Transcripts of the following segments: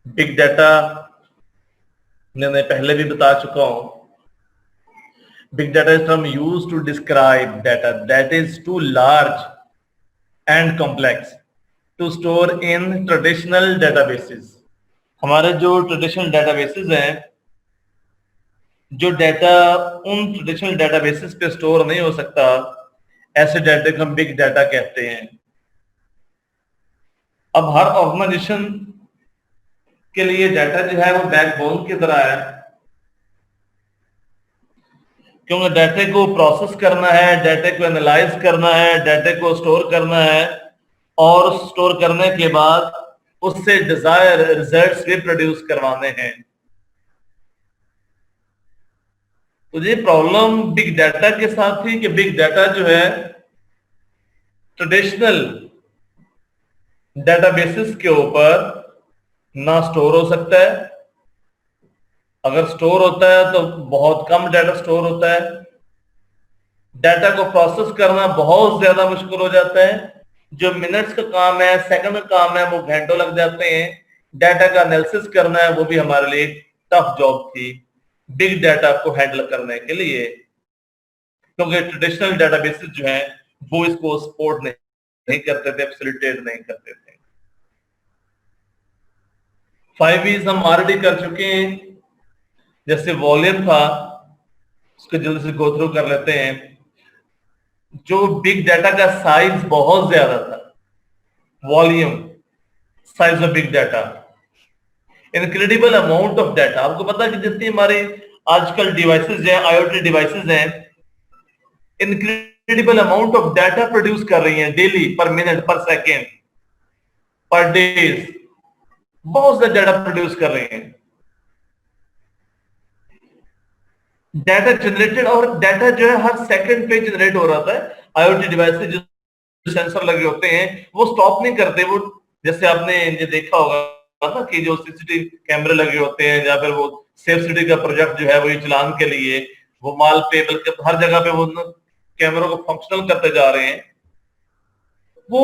Big data मैं पहले भी बता चुका हूं। Big data is term used to describe data that is too large and complex to store in traditional databases. हमारे जो ट्रेडिशनल डेटाबेसेस हैं, जो डाटा उन ट्रेडिशनल डेटाबेसेस पे स्टोर नहीं हो सकता, ऐसे डाटा को हम बिग डाटा कहते हैं। अब हर ऑर्गेनाइजेशन के लिए डाटा जो है वो बैकबोन की तरह है, क्योंकि डाटा को प्रोसेस करना है, डाटा को एनालाइज करना है, डाटा को स्टोर करना है, और स्टोर करने के बाद उससे डिजायर रिजल्ट्स भी प्रोड्यूस करवाने हैं। तो ये प्रॉब्लम बिग डाटा के साथ थी कि बिग डाटा जो है ट्रेडिशनल डेटाबेसेस के ऊपर ना स्टोर हो सकता है, अगर स्टोर होता है तो बहुत कम डाटा स्टोर होता है, डाटा को प्रोसेस करना बहुत ज्यादा मुश्किल हो जाता है, जो मिनट्स का काम है, सेकंड का काम है, वो घंटों लग जाते हैं। डाटा का एनालिसिस करना है, वो भी हमारे लिए टफ जॉब थी बिग डाटा को हैंडल करने के लिए, क्योंकि ट्रेडिशनल डेटाबेसेस जो है वो इसको सपोर्ट नहीं करते थे, फैसिलिटेट नहीं करते थे। 5E's हम ऑलरेडी कर चुके हैं। जैसे वॉल्यूम था, उसको जल्दी से गो थ्रू कर लेते हैं। जो बिग डाटा का साइज बहुत ज्यादा था, volume, size of big data, incredible amount of data. आपको पता है कि जितनी हमारे आजकल डिवाइसेस हैं, आईओटी डिवाइसेस हैं, incredible amount of data produce कर रही हैं डेली, पर मिनट, पर सेकेंड, पर डेज, बहुत ज्यादा डाटा प्रोड्यूस कर रहे हैं। डाटा जनरेटेड, और डाटा जो है हर सेकंड पे जनरेट हो रहा था। आईओटी डिवाइसेस जो सेंसर लगे होते हैं वो स्टॉप नहीं करते। वो जैसे आपने ये देखा होगा ना कि जो सीसीटीवी कैमरे लगे होते हैं, या फिर वो सेफ सिटी का प्रोजेक्ट जो है वो चलान के लिए, वो माल पे, बल्कि हर जगह पे वो कैमरों को फंक्शनल करते जा रहे हैं। वो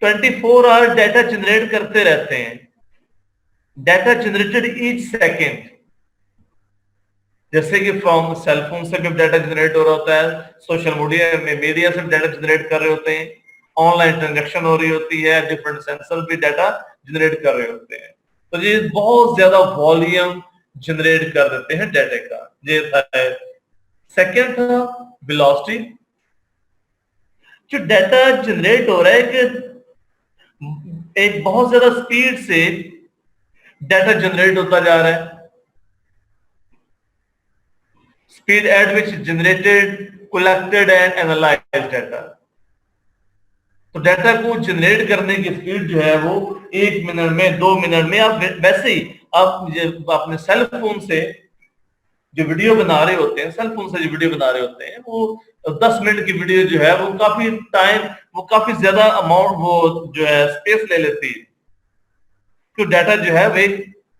24 आवर डाटा जनरेट करते रहते हैं, डाटा जनरेटेड ईच सेकेंड। जैसे कि फ्रॉम सेलफोन से भी डाटा जनरेट हो रहा होता है, सोशल मीडिया से डाटा जनरेट कर रहे होते हैं, ऑनलाइन ट्रांजेक्शन हो रही होती है, डिफरेंट सेंसर भी डाटा जनरेट कर रहे होते हैं। तो ये बहुत ज्यादा वॉल्यूम जनरेट कर देते हैं डाटा का। ये था सेकेंड था वेलोसिटी। जो डाटा जनरेट हो रहा है कि एक बहुत ज्यादा स्पीड से डाटा जनरेट होता जा रहा है, speed at which generated, collected and analyzed data। तो डाटा को जनरेट करने की स्पीड जो है वो 1 मिनट में, 2 मिनट में, आप वैसे ही आप अपने सेल फोन से जो वीडियो बना रहे होते हैं, सेल फोन से जो वीडियो बना रहे होते हैं, वो 10 मिनट की वीडियो जो है वो काफी टाइम, वो काफी ज्यादा अमाउंट वो जो है स्पेस ले लेती है, क्योंकि डाटा जो है वो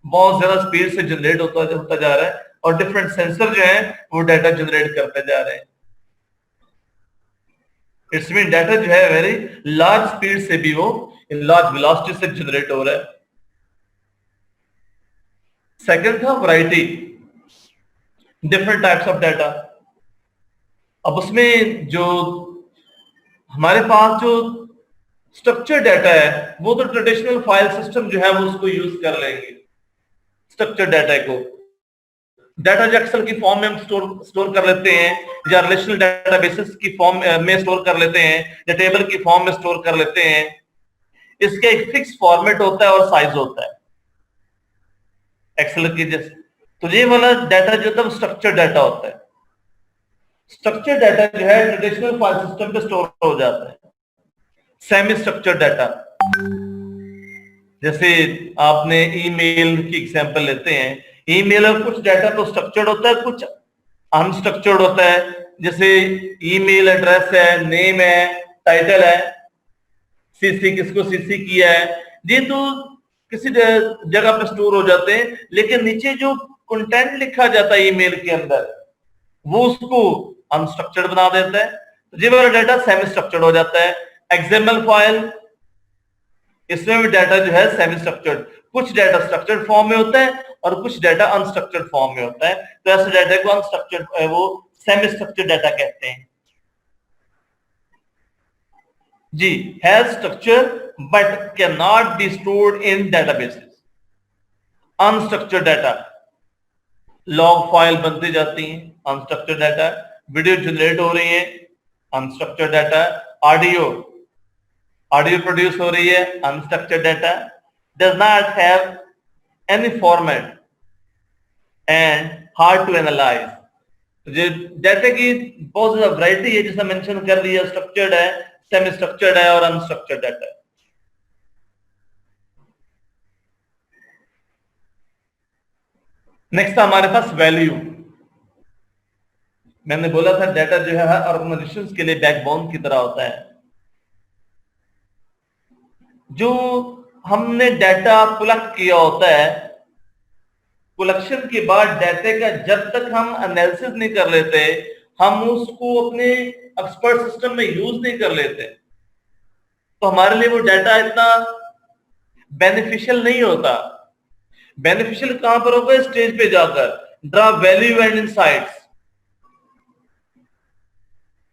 बहुत ज्यादा स्पीड से जनरेट होता जा रहा है, और डिफरेंट सेंसर जो है वो डाटा जनरेट करते जा रहे हैं। इट्स मीन डाटा जो है वेरी लार्ज स्पीड से भी वो लार्ज वेलोसिटी से जनरेट हो रहा है। सेकंड था variety, different types of data. अब उसमें जो हमारे पास जो स्ट्रक्चर डाटा है, वो तो ट्रेडिशनल फाइल सिस्टम जो है वो उसको यूज कर लेंगे। स्ट्रक्चर डाटा को डाटा जो एक्सेल की फॉर्म में हम स्टोर कर लेते हैं, या रिलेशनल डेटाबेसेस की फॉर्म में स्टोर कर लेते हैं, या टेबल की फॉर्म में स्टोर कर लेते हैं। इसका एक फिक्स फॉर्मेट होता है और साइज होता है एक्सेल की जैसे। तो ये वाला डाटा जो होता है स्ट्रक्चर डाटा होता है। स्ट्रक्चर डाटा जो है ट्रेडिशनल फाइल सिस्टम पे स्टोर हो जाता है। सेमी स्ट्रक्चर डाटा, जैसे आपने ईमेल की एग्जांपल लेते हैं, ईमेल में कुछ डाटा तो स्ट्रक्चर्ड होता है, कुछ अनस्ट्रक्चर्ड होता है। जैसे ईमेल एड्रेस है, नेम है, टाइटल है, सीसी किसको सीसी किया है, ये तो किसी जगह पे स्टोर हो जाते हैं, लेकिन नीचे जो कंटेंट लिखा जाता है ईमेल के अंदर, वो उसको अनस्ट्रक्चर्ड बना देता है। ये वाला डाटा सेमी स्ट्रक्चर्ड हो जाता है। एक्सएमएल फाइल इसमें भी डाटा जो है सेमी स्ट्रक्चर्ड, कुछ डाटा स्ट्रक्चर्ड फॉर्म में होता है और कुछ डाटा अनस्ट्रक्चर्ड फॉर्म में होता है। तो ऐसे डाटा को अनस्ट्रक्चर्ड वो सेमी स्ट्रक्चर्ड डाटा कहते हैं जी। Has structure but can not be stored in databases. Unstructured data, log file बनती जाती हैं, अनस्ट्रक्चर्ड डाटा। वीडियो जनरेट हो रही है, अनस्ट्रक्चर्ड डाटा। ऑडियो प्रोड्यूस हो रही है, unstructured data. Does not have any format and hard to analyse. जो डाटा की बहुत ज्यादा वैरायटी है, जैसा मेंशन कर दिया, स्ट्रक्चर्ड है, सेमी स्ट्रक्चर्ड है और अनस्ट्रक्चर्ड डाटा है। नेक्स्ट हमारे पास वैल्यू। मैंने बोला था डाटा जो है हर ऑर्गेनाइजेशन के लिए बैकबोन की तरह होता है। जो हमने डाटा कलेक्ट किया होता है, कलेक्शन के बाद डाटे का जब तक हम एनालिसिस नहीं कर लेते, हम उसको अपने एक्सपर्ट सिस्टम में यूज नहीं कर लेते, तो हमारे लिए वो डाटा इतना बेनिफिशियल नहीं होता। बेनिफिशियल कहां पर होगा? स्टेज पे जाकर ड्रा वैल्यू एंड इनसाइट्स।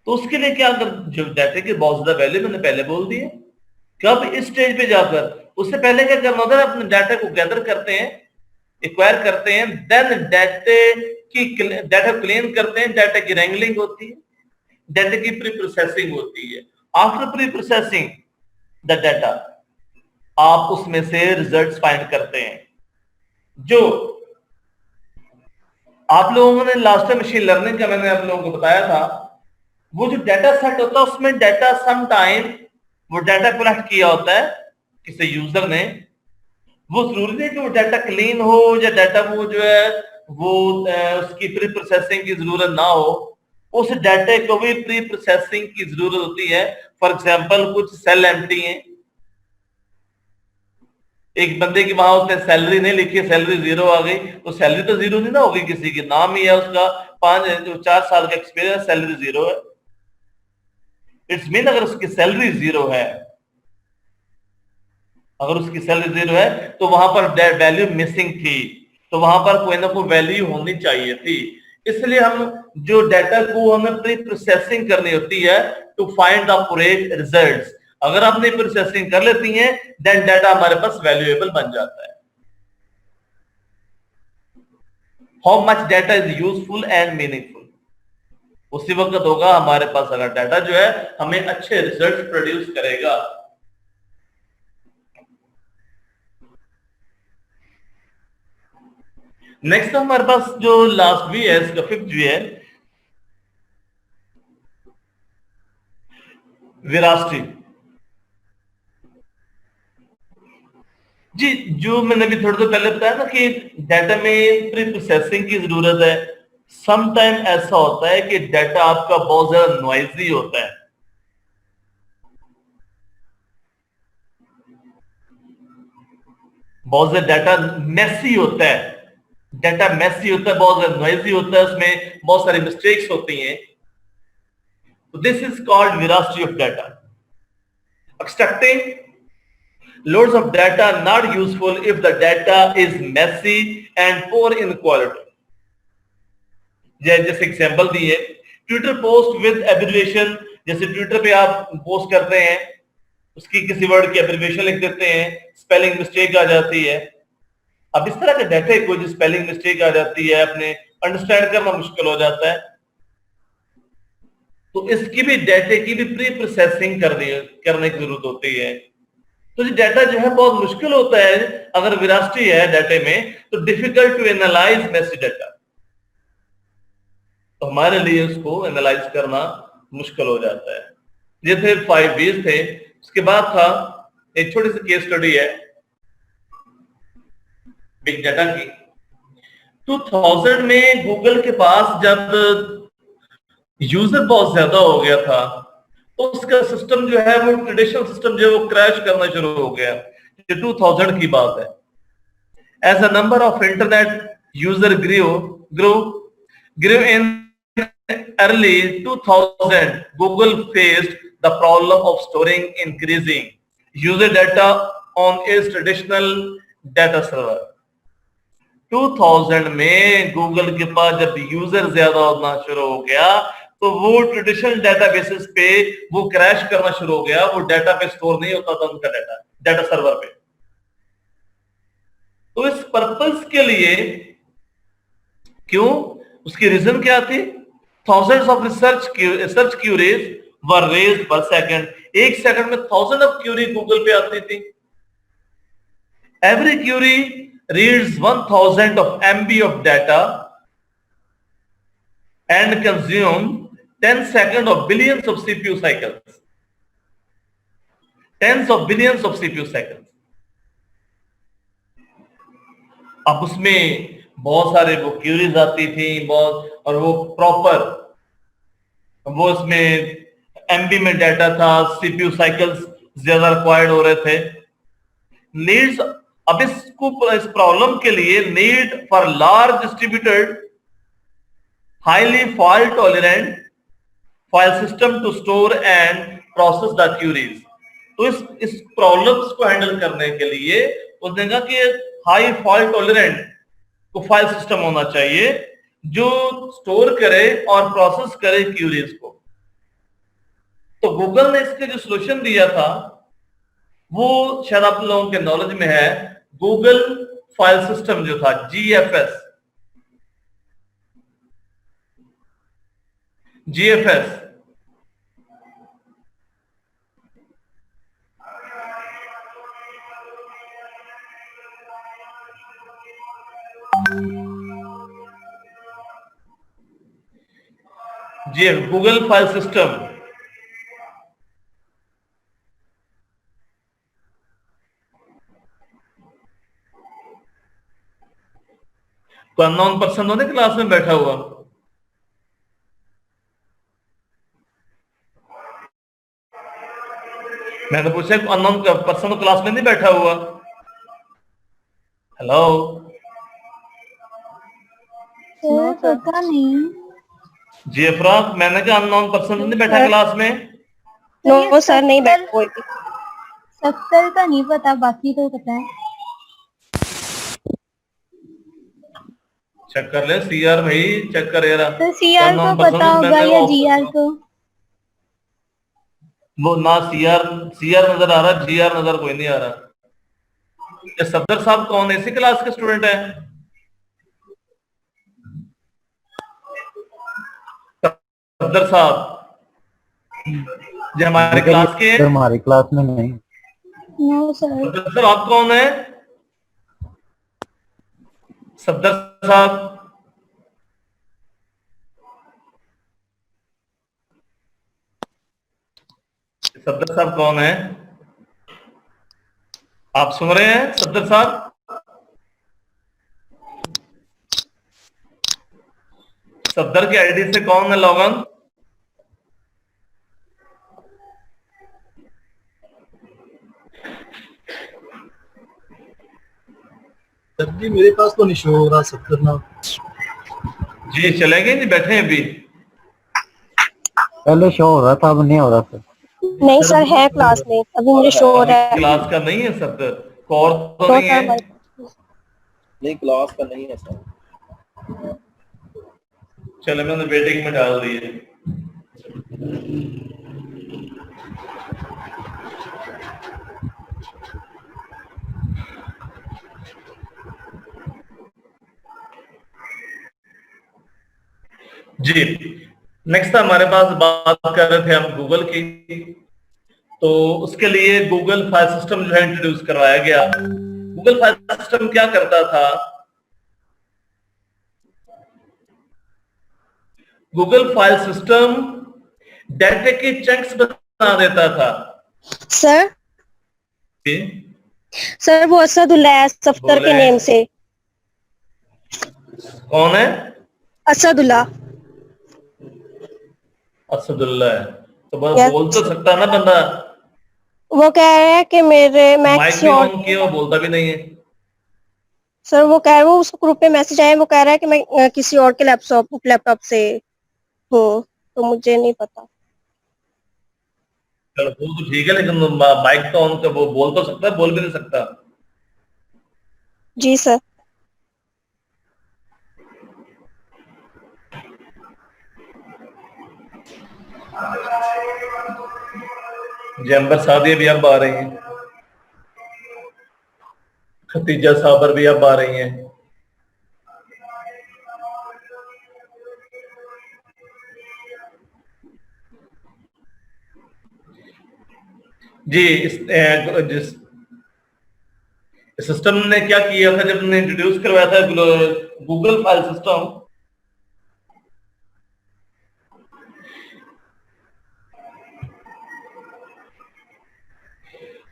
तो उसके लिए क्या कर, जो डाटे की बहुत ज्यादा वैल्यू मैंने पहले बोल दी है, कब? इस स्टेज पे जाकर। उससे पहले क्या करना होता है? अपने डाटा को गैदर करते हैं, एक्वायर करते हैं, देन डाटा क्लीन करते हैं, डाटा की रैंगलिंग होती है, डाटा की प्री प्रोसेसिंग होती है। After pre processing the data, आप उसमें से रिजल्ट्स फाइंड करते हैं। जो आप लोगों ने लास्ट टाइम मशीन लर्निंग का मैंने आप लोगों को बताया था, वो जो डाटा सेट होता है उसमें डाटा सम टाइम वो डाटा कलेक्ट किया होता है किसी यूजर ने, वो जरूरी नहीं कि वो डाटा क्लीन हो या डाटा वो जो है वो उसकी प्री प्रोसेसिंग की जरूरत ना हो। उस डाटा को भी प्री प्रोसेसिंग की जरूरत होती है। फॉर एग्जांपल कुछ सेल एम्प्टी हैं, एक बंदे की वहां उसने सैलरी नहीं लिखी, सैलरी जीरो आ गई, तो सैलरी तो जीरो नहीं ना होगी, किसी की नाम ही है उसका 4 साल का एक्सपीरियंस, सैलरी जीरो है। इट्स मीन अगर उसकी सैलरी जीरो है, अगर उसकी सैलरी जीरो है तो वहां पर वैल्यू मिसिंग थी, तो वहां पर कोई ना कोई वैल्यू होनी चाहिए थी। इसलिए हम जो डाटा को हमें प्री प्रोसेसिंग करनी होती है to find the accurate results. अगर आपने प्रोसेसिंग कर लेती हैं, देन डाटा हमारे पास वैल्यूएबल बन जाता है। How much data is useful and meaningful, उसी वक्त होगा हमारे पास अगर डाटा जो है हमें अच्छे रिजल्ट प्रोड्यूस करेगा। नेक्स्ट हमारे पास जो लास्ट भी है, इसका फिफ्थ भी है, वेरासिटी। जी, जो मैंने भी थोड़ी देर पहले बताया ना कि डाटा में प्री प्रोसेसिंग की जरूरत है। सम टाइम ऐसा होता है कि डाटा आपका बहुत ज्यादा नॉइजी होता है, बहुत ज्यादा डाटा मेसी होता है, डाटा मेसी होता है, बहुत ज्यादा नॉइजी होता है, उसमें बहुत सारी मिस्टेक्स होती हैं। तो this is called veracity of data. Extracting loads of data not useful if the data is messy and poor in quality। जैसे एग्जांपल दी है, ट्विटर पोस्ट विद एब्रिविएशन, जैसे ट्विटर पे आप पोस्ट करते हैं, उसकी किसी वर्ड की एब्रिविएशन लिख देते हैं, स्पेलिंग मिस्टेक आ जाती है। अब इस तरह के डाटा को जो स्पेलिंग मिस्टेक आ जाती है, अपने अंडरस्टैंड करना मुश्किल हो जाता है, तो इसकी भी डाटा की भी प्री प्रोसेसिंग करने की जरूरत होती है। तो ये डाटा जो है बहुत मुश्किल होता है, अगर वेरासिटी है डाटे में तो difficult to analyse messy data, तो हमारे लिए उसको एनालाइज करना मुश्किल हो जाता है। ये थे 5 V's थे। उसके बाद था एक छोटी सी केस स्टडी है बिग डाटा की। 2000 में गूगल के पास जब यूजर बहुत ज्यादा हो गया था, तो उसका सिस्टम जो है वो ट्रेडिशनल सिस्टम जो है वो क्रैश करना शुरू हो गया। ये 2000 की बात है। As a number of internet user grew in early 2000 Google faced the problem of storing increasing user data on its traditional data server. 2000 में गूगल के पास जब यूजर ज्यादा होना शुरू हो गया तो वो ट्रेडिशनल डेटाबेसेस पे वो क्रैश करना शुरू हो गया, वो डाटा पे स्टोर नहीं होता था उनका डाटा सर्वर पे। तो इस पर्पस के लिए क्यों, उसकी रीजन क्या थी? Thousands of research queries were raised per second. एक सेकंड में थाउजेंड ऑफ क्यूरी गूगल पे आती थी। Every query reads 1000 of MB of data and consume 10 seconds of billions of CPU cycles. Tens of billions of CPU cycles. अब उसमें बहुत सारे वो क्यूरीज आती थी बहुत, और वो प्रॉपर वो उसमें एमबी में डाटा था, सीपीयू साइकिल्स ज्यादा रिक्वायर्ड हो रहे थे। नीड्स, अब इस प्रॉब्लम के लिए need for large distributed highly fault tolerant file system to store and process the queries. तो इस प्रॉब्लम्स को हैंडल करने के लिए उसने कहा कि हाई फॉल्ट टॉलरेंट को फाइल सिस्टम होना चाहिए जो स्टोर करे और प्रोसेस करे क्यूरीज को। तो गूगल ने इसके जो सोल्यूशन दिया था वो शायद आप लोगों के नॉलेज में है, गूगल फाइल सिस्टम जो था जीएफएस। Google file system. तो अननोन पर्सन होने क्लास में बैठा हुआ, मैंने पूछा अननोन पर्सन तो क्लास में नहीं बैठा हुआ? हेलो पता नहीं जी अफराक, मैंने कहा अननोन पर्सन नहीं बैठा क्लास में? नो सर, नहीं बैठा कोई भी। 70 का नहीं पता, बाकी तो पता है। चेक कर ले सीआर भाई, चेक कर यार। तो सीआर को पता होगा या जीआर को? वो ना सीआर नजर आ रहा, जीआर नजर कोई नहीं आ रहा। ये सफदर साहब कौन है, इसी क्लास के स्टूडेंट है? सफदर साहब जो हमारे क्लास के? हमारी क्लास में नहीं। No sir. सफदर आप कौन है? सफदर साहब सफदर साहब कौन है? आप सुन रहे हैं सफदर साहब? सफदर की आईडी से कौन है लॉगन? सर जी मेरे पास तो नहीं शो हो रहा सफदर नाम। जी चले गए, नहीं बैठे हैं अभी? पहले शो हो रहा था, अब नहीं हो रहा सर। नहीं सर, है क्लास में, अभी मुझे शो हो रहा है। क्लास का नहीं है सफदर, कौर तो नहीं है? नहीं क्लास का नहीं है सर। चलो मैंने वेटिंग में डाल दी है। जी नेक्स्ट हमारे पास बात कर रहे थे हम गूगल की। तो उसके लिए गूगल फाइल सिस्टम जो है इंट्रोड्यूस करवाया गया। गूगल फाइल सिस्टम क्या करता था? गूगल फाइल सिस्टम डाटा के चंक्स बना देता था। सर सर वो असदुल्ला है सफदर के नेम से। कौन है? असदुल्ला। असदुल्ला है तो बस बोल तो सकता है ना बंदा। वो कह रहा है कि मेरे माइक भी ऑन किया, वो बोलता भी नहीं है। सर वो कह रहा है, वो उसको ग्रुप पे मैसेज आया, वो कह रहा है कि मैं किसी और के लैपटॉप से हूँ, तो मुझे नहीं पता। चलो वो तो ठीक है, लेकिन माइक तो ऑन वो बोल तो सकता है, बोल भी नहीं सकता। जी सर। जी अंबर सादिया भी अब आ रही हैं, खतीजा साबर भी अब आ रही हैं। जी जिस सिस्टम ने क्या किया था जब हमने इंट्रोड्यूस करवाया था गूगल फाइल सिस्टम,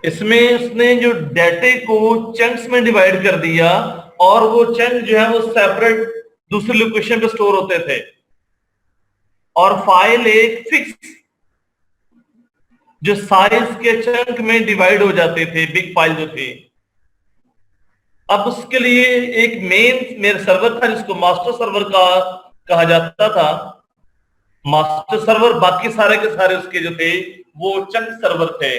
इसमें उसने जो डेटे को चंक्स में डिवाइड कर दिया, और वो चंक जो है वो सेपरेट दूसरे लोकेशन पे स्टोर होते थे, और फाइल एक फिक्स जो साइज के चंक में डिवाइड हो जाते थे, बिग फाइल जो थे। अब उसके लिए एक मेन मेरा सर्वर था जिसको मास्टर सर्वर का कहा जाता था। मास्टर सर्वर बाकी सारे के सारे उसके जो थे वो चंक सर्वर थे।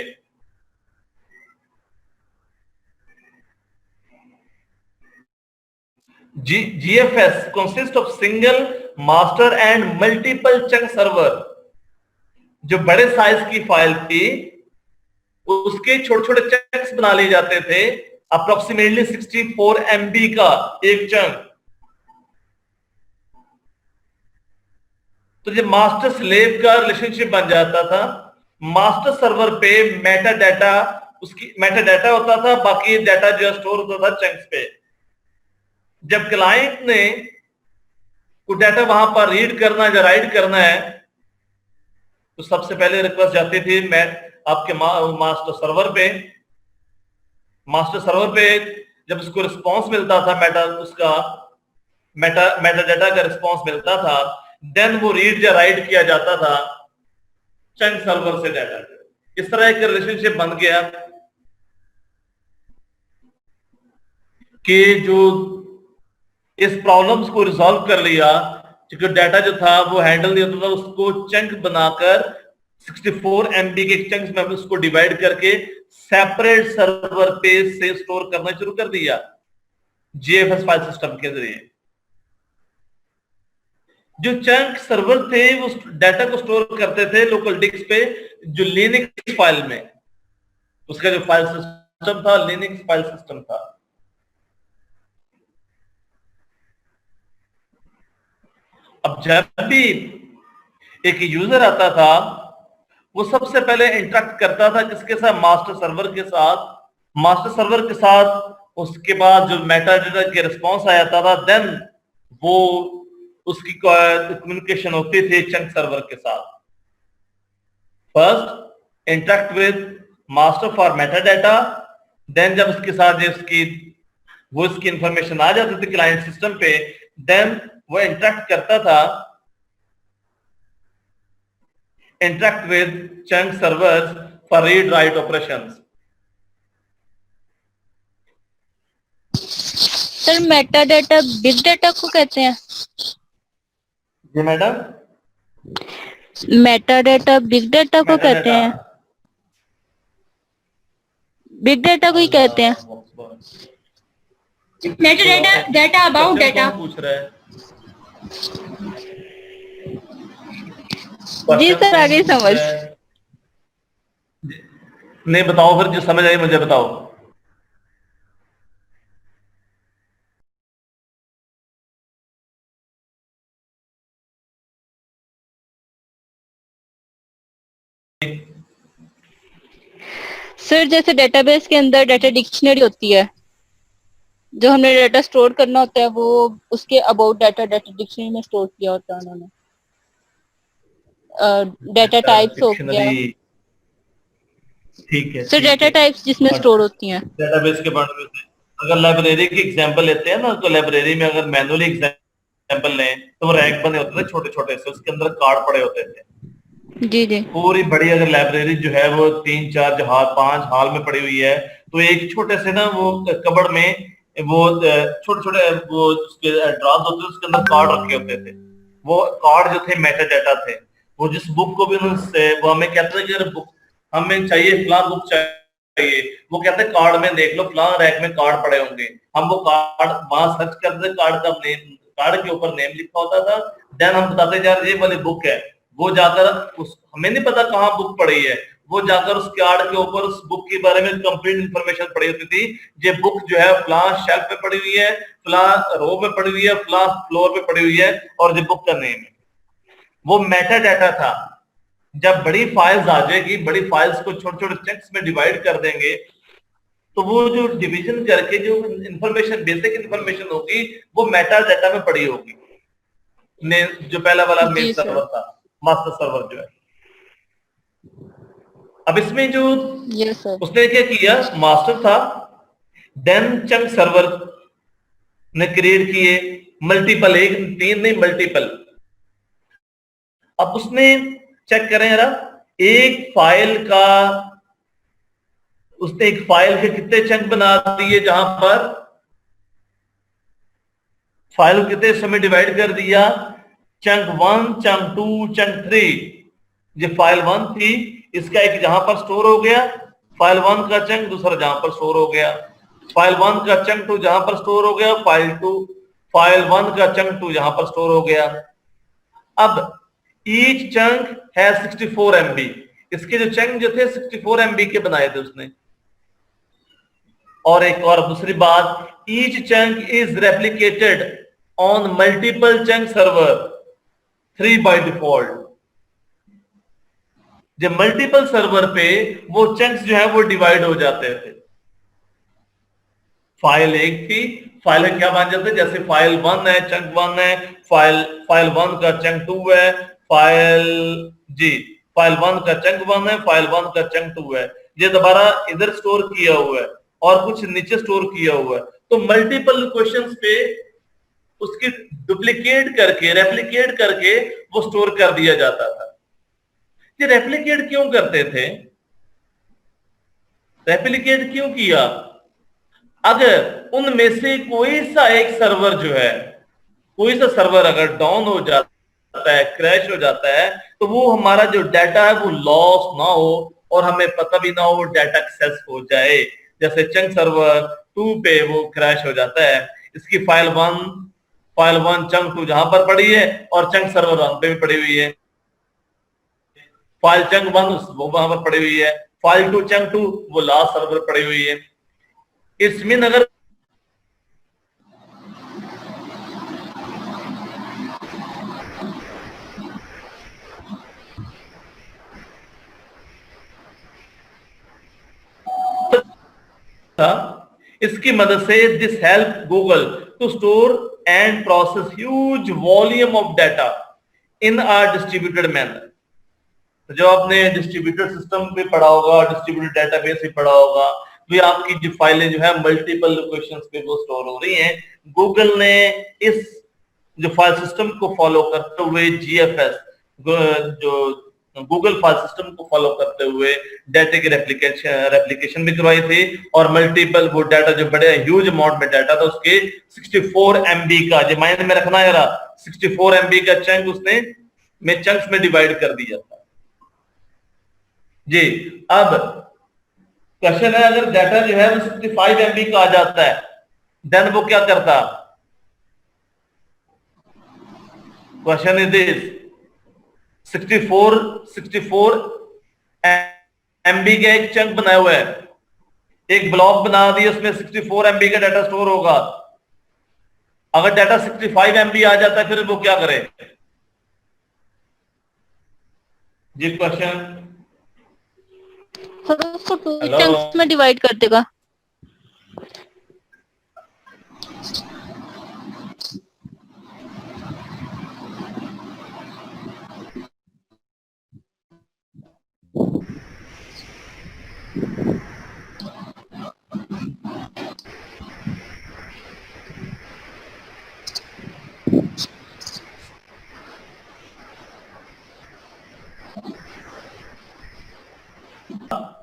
GFS consists of single master and multiple chunk server। जो बड़े साइज की फाइल थी उसके छोटे छोटे चंक्स बना लिए जाते थे, अप्रोक्सीमेटली 64 MB का एक चंक। तो जब मास्टर स्लेव का रिलेशनशिप बन जाता था, मास्टर सर्वर पे मेटा डाटा, उसकी मेटा डाटा होता था, बाकी डाटा जो स्टोर होता था चंक्स पे। जब क्लाइंट ने को डाटा वहां पर रीड करना या राइट करना है, तो सबसे पहले रिक्वेस्ट जाती थी मैं आपके मास्टर सर्वर पे। मास्टर सर्वर पे जब उसको रिस्पांस मिलता था, मेटा डाटा का रिस्पांस मिलता था, देन वो रीड या राइट किया जाता था चंक सर्वर से डाटा। इस तरह एक रिलेशनशिप बन गया कि जो इस प्रॉब्लम्स को रिजॉल्व कर लिया, क्योंकि डाटा जो था वो हैंडल नहीं होता था, उसको चंक बनाकर 64 MB के चंक्स में उसको डिवाइड करके सेपरेट सर्वर पे से स्टोर करना शुरू कर दिया GFS फाइल सिस्टम के जरिए। जो चंक सर्वर थे वो डाटा को स्टोर करते थे लोकल डिस्क पे, जो लिनक्स फाइल में, उसका जो फाइल सिस्टम था लिनक्स फाइल सिस्टम था। अब जब भी एक यूजर आता था, वो सबसे पहले इंटरेक्ट करता था किसके साथ? मास्टर सर्वर के साथ। मास्टर सर्वर के साथ उसके बाद जो मेटा डाटा के रिस्पॉन्स आ जाता था, देन वो उसकी कम्युनिकेशन होती थी चंक सर्वर के साथ। First interact with master for meta data, then जब उसके साथ वो इसकी इंफॉर्मेशन आ जाती थी क्लाइंट सिस्टम पे, देन वो इंटरेक्ट करता था interact with chunk servers for read write operations। Sir meta data big data को कहते हैं? जी madam, meta data big data को कहते हैं? बिग डाटा को ही कहते हैं। Meta data data about data पूछ रहा है। जी सर, आगे समझ। नहीं बताओ, फिर जो समझ आई मुझे बताओ। सर जैसे डेटाबेस के अंदर डाटा डिक्शनरी होती है, जो हमने डाटा स्टोर करना होता है वो उसके अबाउट डाटा डिक्शनरी में स्टोर किया होता है उन्होंने। डाटा टाइप्स हो गया। ठीक है सर डाटा टाइप्स जिसमें स्टोर होती हैं डेटाबेस के बारे में। अगर लाइब्रेरी की एग्जांपल लेते हैं ना, तो लाइब्रेरी में अगर मैनुअली एग्जांपल लें तो वो रैक बने होते थे छोटे छोटे से, उसके अंदर कार्ड पड़े होते थे। जी जी। पूरी बड़ी अगर लाइब्रेरी जो है वो 3-4 हाल 5 हाल में पड़ी हुई है, तो एक छोटे से ना वो कबड़ में वो छोटे छोटे वो उसके ड्रॉज होते थे, उसके अंदर कार्ड रखे होते थे। वो कार्ड जो थे मेटा डाटा थे। वो जिस बुक को भी उन्होंने वो हमें कहते थे कि बुक हमें चाहिए फलां बुक चाहिए, वो कहते हैं कार्ड में देख लो, फलां रैक में कार्ड पड़े होंगे। हम वो कार्ड वहां सर्च करते, कार्ड का नेम, कार्ड के ऊपर नेम लिखा होता था, देन हम बताते यार ये वाली बुक है। वो जाकर उस, हमें नहीं पता कहाँ बुक पड़ी है, वो जाकर उस कार्ड के ऊपर उस बुक के बारे में कंप्लीट इंफॉर्मेशन पड़ी होती थी। ये बुक जो है फलां शेल्फ पे पड़ी हुई है, फलां रो में पड़ी हुई है, फलां फ्लोर पे पड़ी हुई है, और ये बुक का नेम है। वो मेटा डाटा था। जब बड़ी फाइल्स आ जाएगी, बड़ी फाइल्स को छोटे छोटे चंक्स में डिवाइड कर देंगे, तो वो जो डिवीजन करके जो इंफॉर्मेशन, बेसिक इंफॉर्मेशन होगी, वो मेटा डाटा में पड़ी होगी। जो पहला वाला मेन जी सर। सर्वर था, मास्टर सर्वर जो है। अब इसमें जो यस सर। उसने क्या किया, मास्टर था, देन चंक सर्वर ने क्रिएट किए मल्टीपल, एक तीन नहीं मल्टीपल। अब उसने चेक करें जरा, एक फाइल का, उसने एक फाइल के कितने चंक बना दिए, जहां पर फाइल को कितने समय डिवाइड कर दिया, चंक 1, चंक 2, चंक 3। जो फाइल 1 थी, इसका एक जहां पर स्टोर हो गया, फाइल 1 का चंक दूसरा जहां पर स्टोर हो गया, फाइल 1 का चंक 2 जहां पर स्टोर हो गया, फाइल 1 का चंक 2 जहां पर स्टोर हो गया। अब ईच चंक है 64 MB। इसके जो चंक जो थे 64 MB के बनाए थे उसने। और एक और दूसरी बात, each chunk is replicated on multiple chunk server 3 by default. जब मल्टीपल सर्वर पे वो चंक्स जो है वो डिवाइड हो जाते थे। फाइल एक थी, फाइल क्या बन जाते, जैसे फाइल 1 है, चंक 1 है, फाइल 1 का चंक 2 है, फाइल 1 का चंक 1 है, फाइल 1 का चंक 2 है। ये दोबारा इधर स्टोर किया हुआ है और कुछ नीचे स्टोर किया हुआ है। तो मल्टीपल लोकेशंस पे उसकी डुप्लीकेट करके, रेप्लिकेट करके वो स्टोर कर दिया जाता था। ये रेप्लिकेट क्यों करते थे, रेप्लिकेट क्यों किया? अगर उनमें से कोई सा एक सर्वर जो है, कोई सा सर्वर अगर डाउन हो जाता है, क्रैश हो जाता है, तो वो हमारा जो डाटा है वो लॉस ना हो और हमें पता भी ना हो, वो डाटा एक्सेस हो जाए। जैसे चंक सर्वर 2 पे वो क्रैश हो जाता है, इसकी फाइल 1 चंक 2 जहां पर पड़ी है और चंक सर्वर 1 पे भी पड़ी हुई है, फाइल चंक 1 वो वहां पर पड़ी हुई है, फाइल 2 चंक 2 वो लास्ट सर्वर पड़ी हुई है। इसमें अगर इसकी मदद से this help Google to store and process huge volume of data in a distributed manner. जो आपने डिस्ट्रीब्यूटेड सिस्टम पे पढ़ा होगा, डिस्ट्रीब्यूटेड डेटाबेस भी पढ़ा होगा, तो आपकी जो फाइलें जो है मल्टीपल लोकेशंस पे वो स्टोर हो रही हैं। गूगल ने इस जो फाइल सिस्टम को फॉलो करते हुए, GFS जो गूगल फाइल सिस्टम को फॉलो करते हुए डाटा की रेप्लिकेशन भी करवाई थी, और मल्टीपल वो डाटा जो बड़े ह्यूज अमाउंट में डाटा था उसके 64 MB का, जो माइंड में रखना है, 64 MB का चंक उसने में चंक्स में डिवाइड कर दिया था जी। अब क्वेश्चन है, अगर डाटा जो है वो 65 MB का आ जाता है, देन वो क्या करता? क्वेश्चन इज दिस, 64 MB का एक चंक बनाया हुआ है, एक ब्लॉक बना दिया, उसमें 64 MB का डाटा स्टोर होगा। अगर डाटा 65 MB आ जाता है, फिर वो क्या करे जी? क्वेश्चन सर उसको 2 चंक्स में डिवाइड कर देगा।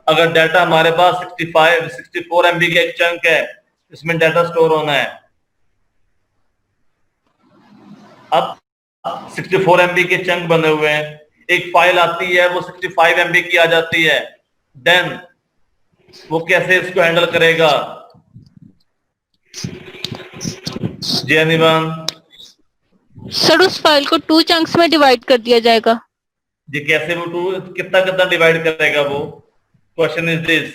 अगर डाटा हमारे पास 64 MB का एक चंक है, इसमें डाटा स्टोर होना है। अब 64 MB के चंक बने हुए हैं, एक फाइल आती है वो 65 MB की आ जाती है, देन वो कैसे इसको हैंडल करेगा? जी एनीवन? सर उस फाइल को 2 चंक्स में डिवाइड कर दिया जाएगा। जी कैसे वो टू कितना कितना डिवाइड करेगा वो? Question is this.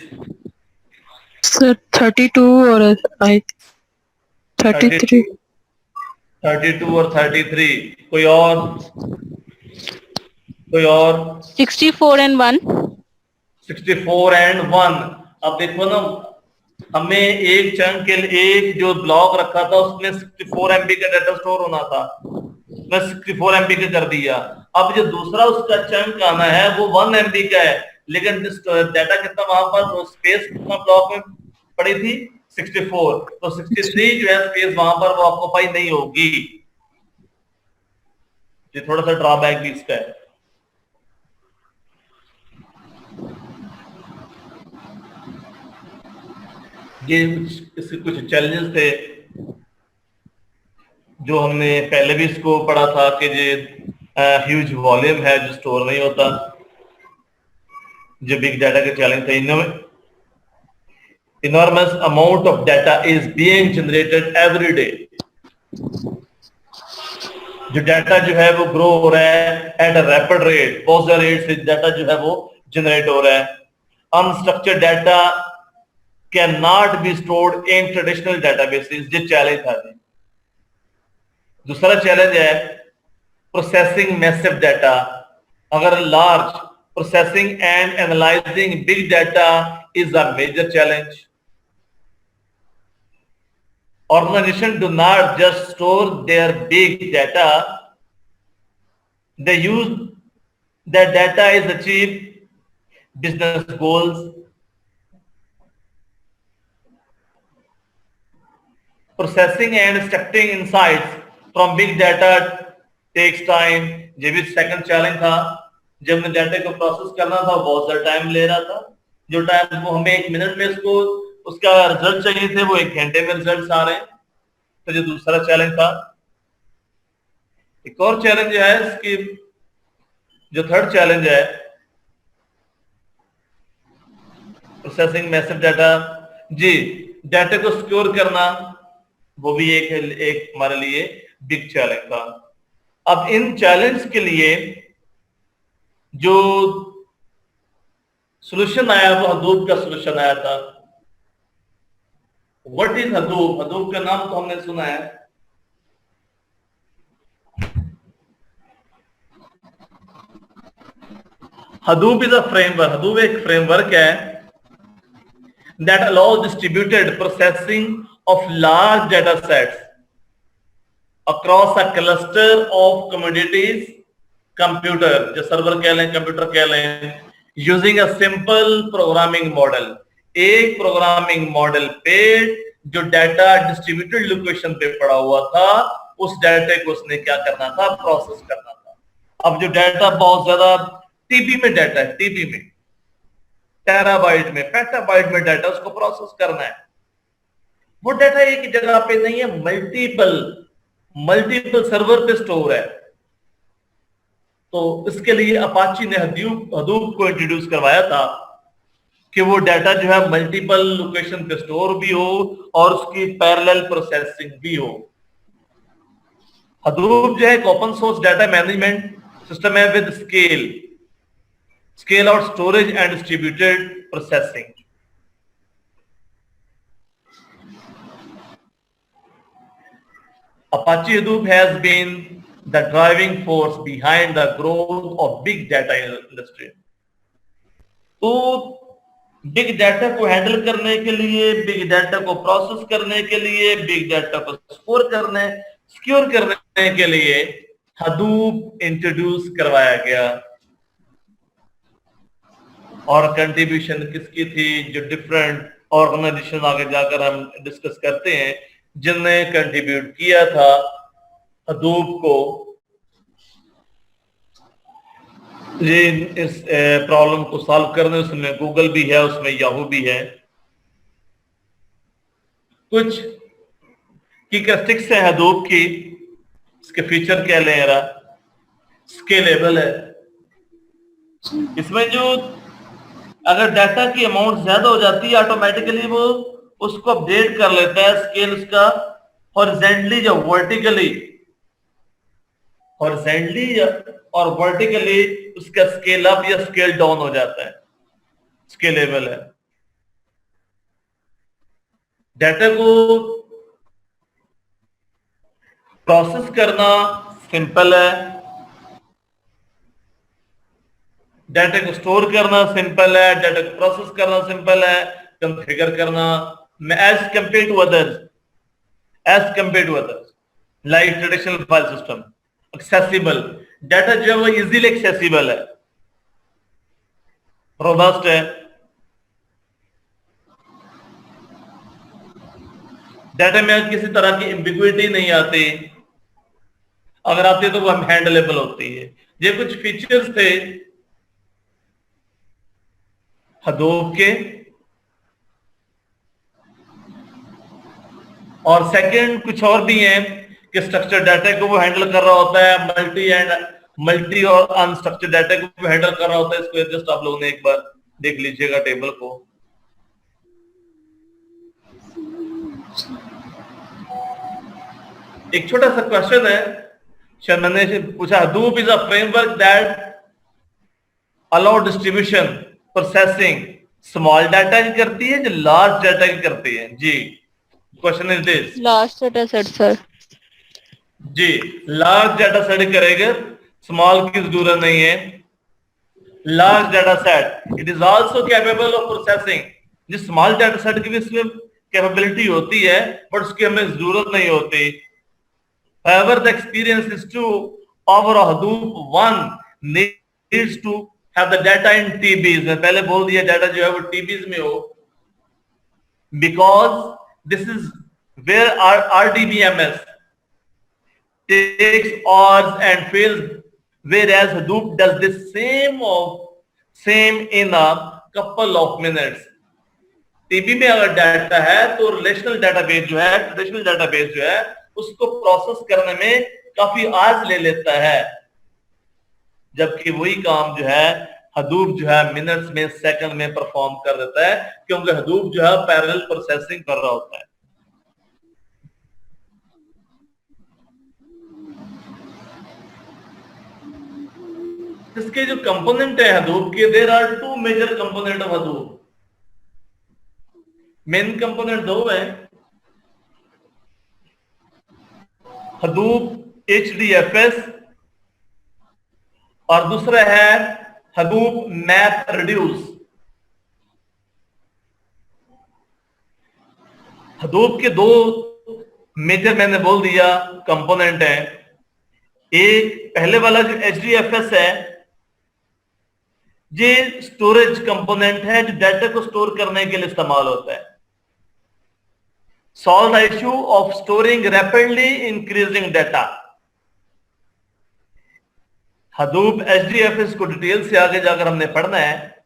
सर 32 और आई 33। 32 और 33। कोई और? 64 एंड 1। 64 एंड 1। अब देखो ना, हमें एक चंक के लिए एक जो ब्लॉक रखा था उसमें 64 MB का डाटा स्टोर होना था, मैं 64 MB का कर दिया। अब जो दूसरा उसका चंक आना है वो 1 MB का है, लेकिन डाटा कितना वहां पर स्पेस कितना ब्लॉक में पड़ी थी? 64। तो 63 जो है स्पेस वहां पर वो ऑक्यूपाई नहीं होगी। ये थोड़ा सा ड्रॉबैक भी इसका है। ये इसके कुछ चैलेंजेस थे जो हमने पहले भी इसको पढ़ा था कि ये ह्यूज वॉल्यूम है जो स्टोर नहीं होता, जो बिग डाटा के चैलेंज थे। Enormous amount of data is being generated every day. जो डाटा जो है वो ग्रो हो रहा है एट अ रैपिड रेट, बहुत ज्यादा रेट से डाटा जो है वो जनरेट हो रहा है। Unstructured data can not be stored in traditional databases. ये चैलेंज था। दूसरा चैलेंज है प्रोसेसिंग मैसिव डाटा। अगर large processing and analysing big data is a major challenge. Organizations do not just store their big data, they use that data is achieve business goals. Processing and extracting insights from big data takes time. ये भी second challenge था। जब हमने data को process करना था बहुत ज्यादा टाइम ले रहा था। जो टाइम वो हमें 1 मिनट में इसको उसका रिजल्ट चाहिए थे वो 1 घंटे में रिजल्ट आ रहे हैं। तो जो दूसरा चैलेंज था। एक और चैलेंज है इसकी, जो थर्ड चैलेंज है प्रोसेसिंग मैसिव डाटा। जी डाटा को सिक्योर करना वो भी एक हमारे लिए बिग चैलेंज था। अब इन चैलेंज के लिए जो सॉल्यूशन आया वो हडूप का सॉल्यूशन आया था। What is Hadoop? हडूप का नाम तो हमने सुना है। Hadoop is a framework. Hadoop एक फ्रेमवर्क है that allows distributed processing of large data sets across a cluster of commodities computer, जो सर्वर कह लें कंप्यूटर कह लें, using a simple programming model। एक प्रोग्रामिंग मॉडल पे जो डाटा डिस्ट्रीब्यूटेड लोकेशन पे पड़ा हुआ था उस डाटा को उसने क्या करना था? प्रोसेस करना था। अब जो डाटा बहुत ज्यादा टीबी में डाटा है, टीबी में टेराबाइट में पेटाबाइट में डाटा उसको प्रोसेस करना है। वो डाटा एक जगह पे नहीं है, मल्टीपल सर्वर पे स्टोर है। तो इसके लिए अपाची ने हडूप को इंट्रोड्यूस करवाया था कि वो डाटा जो है मल्टीपल लोकेशन पे स्टोर भी हो और उसकी पैरेलल प्रोसेसिंग भी हो। हडूप जो है एक open source data management system है with scale out storage and distributed processing। Apache Hadoop has been the driving force behind the growth of big data industry। तो बिग डाटा को handle करने के लिए, बिग डाटा को process करने के लिए, बिग डाटा को सिक्योर करने के लिए हडूप इंट्रोड्यूस करवाया गया। और कंट्रीब्यूशन किसकी थी? जो डिफरेंट ऑर्गेनाइजेशन आगे जाकर हम डिस्कस करते हैं जिनने कंट्रीब्यूट किया था हडूप को ये इस प्रॉब्लम को सॉल्व करने। उसमें गूगल भी है, उसमें याहू भी है। कुछ की कैरेक्टरिस्टिक्स है हडूप की, इसके फीचर क्या ले रहा? स्केलेबल है। इसमें जो अगर डाटा की अमाउंट ज्यादा हो जाती है ऑटोमेटिकली वो उसको अपडेट कर लेता है स्केल उसका हॉरिजॉन्टली या वर्टिकली, हॉरिजॉन्टली और वर्टिकली उसका स्केल अप या स्केल डाउन हो जाता है, स्केलेबल है। डाटा को प्रोसेस करना सिंपल है, डाटा को स्टोर करना सिंपल है, डाटा को प्रोसेस करना सिंपल है, कॉन्फ़िगर करना as compare to others like traditional file system. Accessible data जो है वो इजीली एक्सेसिबल है, रोबस्ट है। डाटा में किसी तरह की एम्बिग्युइटी नहीं आती, अगर आती है तो वो हैंडलेबल होती है। ये कुछ फीचर्स थे हडूप के। और सेकंड कुछ और भी हैं कि स्ट्रक्चर डाटा को वो हैंडल कर रहा होता है, मल्टी और अनस्ट्रक्चर्ड डाटा को वो हैंडल कर रहा होता है। इसको जस्ट आप लोगों ने एक बार देख लीजिएगा टेबल को। एक छोटा सा क्वेश्चन है, शायद मैंने पूछा, Hadoop is a framework that allow distribution processing small data की करती है जो लार्ज डाटा की करती है? जी, question is this. Large data set sir. जी, लार्ज डाटा सेट करेगा, स्मॉल की जरूरत नहीं है। Large data set it is also capable of processing. जिस स्मॉल डाटा सेट की भी इसमें कैपेबिलिटी होती है बट उसकी हमें जरूरत नहीं होती। However, the experience is true over a Hadoop one needs to have the data in TBs। मैं पहले बोल दिया डाटा जो है वो TBs में हो, because this is where our RDBMS takes odds and fails, whereas Hadoop does the same in a couple of minutes। TB में अगर डाटा है तो रिलेशनल डाटाबेस जो है, ट्रेडिशनल डाटाबेस जो है, उसको प्रोसेस करने में काफी आज ले लेता है, जबकि वही काम जो है हडूप जो है मिनट्स में, सेकंड में परफॉर्म कर देता है, क्योंकि हडूप जो है पैरेलल प्रोसेसिंग कर रहा होता है। इसके जो कंपोनेंट है हडूप के, there are two major component of Hadoop. Main component दो है, हडूप HDFS और दूसरा है हडूप मैप रिड्यूस। हडूप के दो मेजर मैंने बोल दिया कंपोनेंट है। एक पहले वाला जो HDFS है, ये स्टोरेज कंपोनेंट है जो डाटा को स्टोर करने के लिए इस्तेमाल होता है। Solve the issue of storing rapidly increasing data। Hadoop HDFS को डिटेल से आगे जाकर हमने पढ़ना है।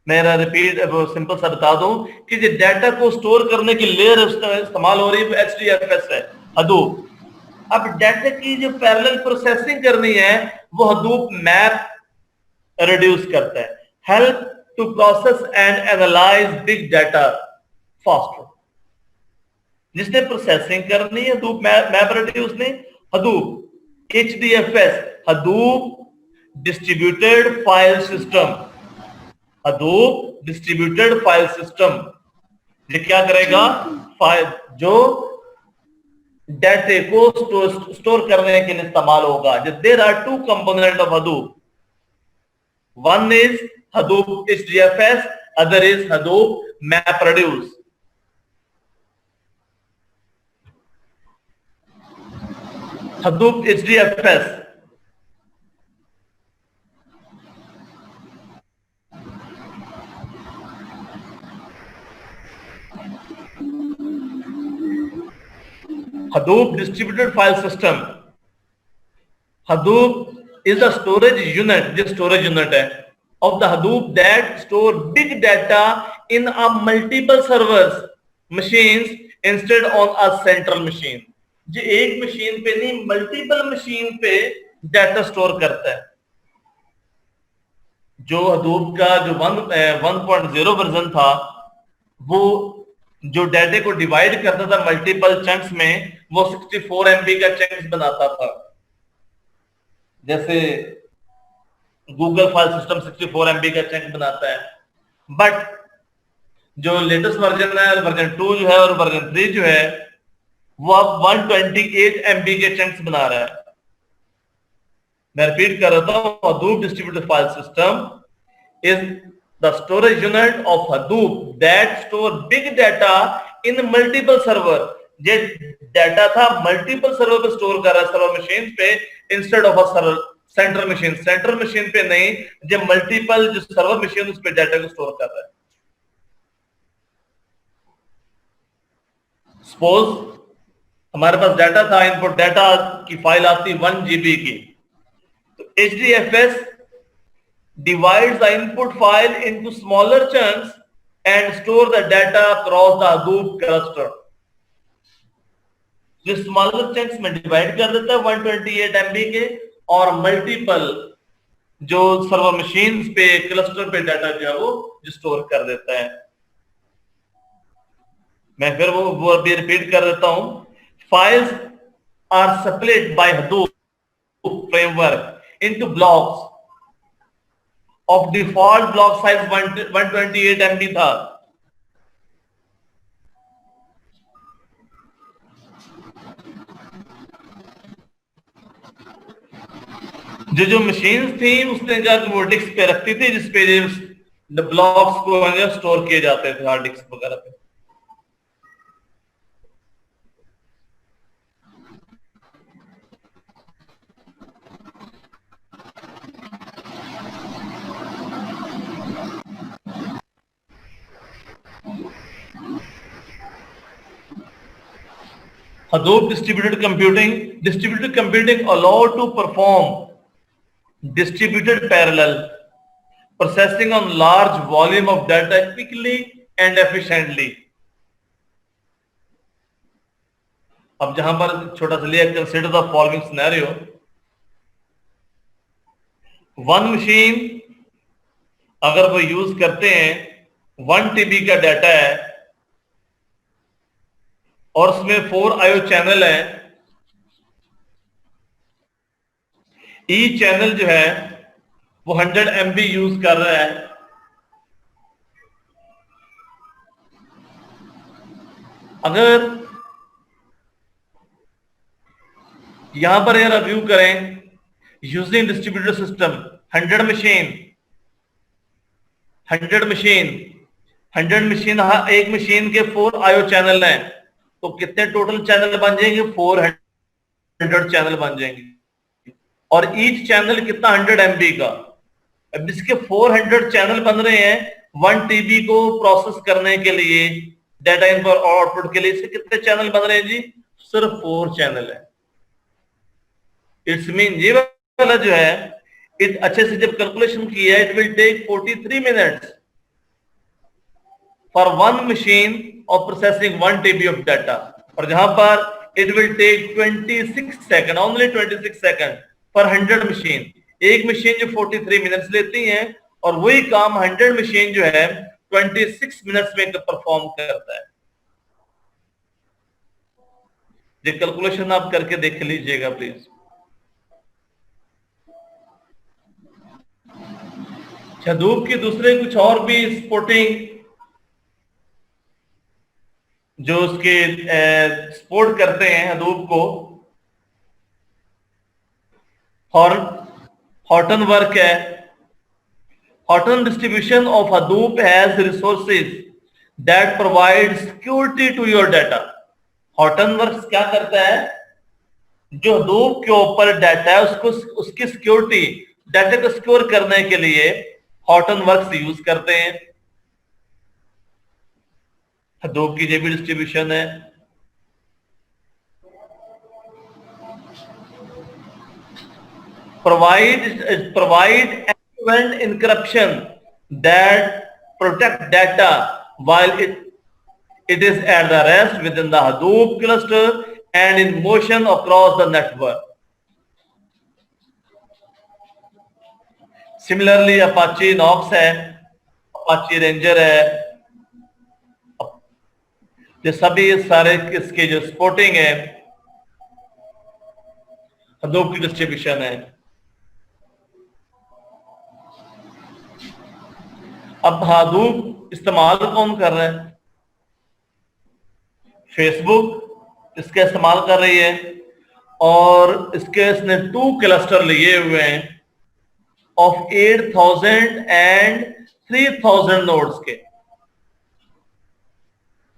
मेरा रिपीट सिंपल सा बता दूं कि जो डाटा को स्टोर करने की लेयर इस्तेमाल हो रही है HDFS है, Hadoop। अब डाटा की जो पैरेलल प्रोसेसिंग करनी है वो Hadoop मैप रिड्यूस करता है, help to process and analyse big data faster. जिसने प्रोसेसिंग करनी है हडूप मैप रिड्यूस ने, Hadoop HDFS Hadoop distributed file system, Hadoop distributed file system. ये क्या करेगा? फाइल जो डाटा को स्टोर करने के लिए इस्तेमाल होगा। There are two component of Hadoop, one is Hadoop HDFS, other is Hadoop map reduce. Hadoop HDFS Hadoop distributed file system। Hadoop is the storage unit, this storage unit है of the Hadoop that store big data in a multiple servers machines instead on a central machine। जो एक machine पे नहीं multiple machine पे data store करता है। जो Hadoop का जो 1.0 वर्जन था, वो जो डाटा को डिवाइड करता था मल्टीपल चंक्स में, वो 64 MB का चंक्स बनाता था। जैसे गूगल फाइल सिस्टम 64 MB का चंक बनाता है, बट जो लेटेस्ट वर्जन है, वर्जन 2 जो है और वर्जन 3 जो है, वो अब 128 MB के चंक्स बना रहा है। मैं रिपीट कर रहा हूं, Hadoop distributed file system is the storage unit of Hadoop that store big data in multiple server। ये डाटा था मल्टीपल सर्वर पे स्टोर कर रहा है, सर्वर मशीन पे, instead of a central machine. Central machine पे नहीं, जो मल्टीपल जो सर्वर मशीन उस पे डाटा को स्टोर कर रहा है। सपोज हमारे पास डाटा था, इनपुट डाटा की फाइल आती 1 GB की, तो HDFS divides the input file into smaller chunks and store the data across the Hadoop cluster। जो स्मॉलर चंक्स में डिवाइड कर देता है 128 MB के, और मल्टीपल जो सर्वर मशीन्स पे, क्लस्टर पे डाटा जो है वो स्टोर कर देता है। मैं फिर वो भी रिपीट कर देता हूं। Files are split by Hadoop framework into blocks of default block size 128 MB था। जो मशीन्स थी उसने जब वो डिस्क पे रखती थी, जिसपे ब्लॉक्स को स्टोर किए जाते थे हार्ड डिस्क वगैरह पे। Hadoop distributed computing allowed to perform distributed parallel processing on large volume of data quickly and efficiently। अब जहां पर छोटा सा लिया, consider the following scenario. One machine अगर वो यूज करते हैं 1 TB का डाटा है और उसमें 4 IO चैनल है। ई चैनल जो है वो 100 MB यूज कर रहा है। अगर यहां पर यह रिव्यू करें, यूजिंग डिस्ट्रीब्यूटेड सिस्टम 100 मशीन, एक मशीन के 4 IO चैनल हैं, तो कितने टोटल चैनल बन जाएंगे? 400 चैनल बन जाएंगे। और ईच चैनल कितना? 100 MB का। अब जिसके 400 चैनल बन रहे हैं 1 TB को प्रोसेस करने के लिए, डाटा इनपुट और आउटपुट के लिए, इससे कितने चैनल बन रहे हैं जी? सिर्फ 4 चैनल है। इट्स मीन ये वाला जो है, अच्छे से जब कैलकुलेशन की है, it will take 43 minutes for 1 machine of processing 1 TB of data, और जहां पर it will take 26 second, only 26 second for 100 machine. एक मशीन जो 43 मिनट्स लेती है, और वही काम 100 मशीन जो है 26 मिनट्स में परफॉर्म करता है। ये कैलकुलेशन आप करके देख लीजिएगा प्लीज। Hadoop की दूसरे कुछ और भी सपोर्टिंग जो उसके सपोर्ट करते हैं Hadoop को, हॉटन वर्क है। Horton distribution of Hadoop has resources that provide security to your data. Hortonworks क्या करता है? जो Hadoop के ऊपर डाटा है उसको, उसकी सिक्योरिटी, डाटा को सिक्योर करने के लिए हॉटन वर्क यूज करते हैं। Hadoop की जेबी डिस्ट्रीब्यूशन है। provide end-to-end encryption that protect data while it is at the rest within the Hadoop cluster and in motion across the network। Similarly Apache Knox है, Apache Ranger है, ये सभी सारे इसके जो सपोर्टिंग है हडूप की डिस्ट्रीब्यूशन है। अब हडूप इस्तेमाल कौन कर रहा है? फेसबुक इसका इस्तेमाल कर रही है और इसके इसने 2 क्लस्टर लिए हुए हैं ऑफ 8000 एंड 3000 नोड्स के।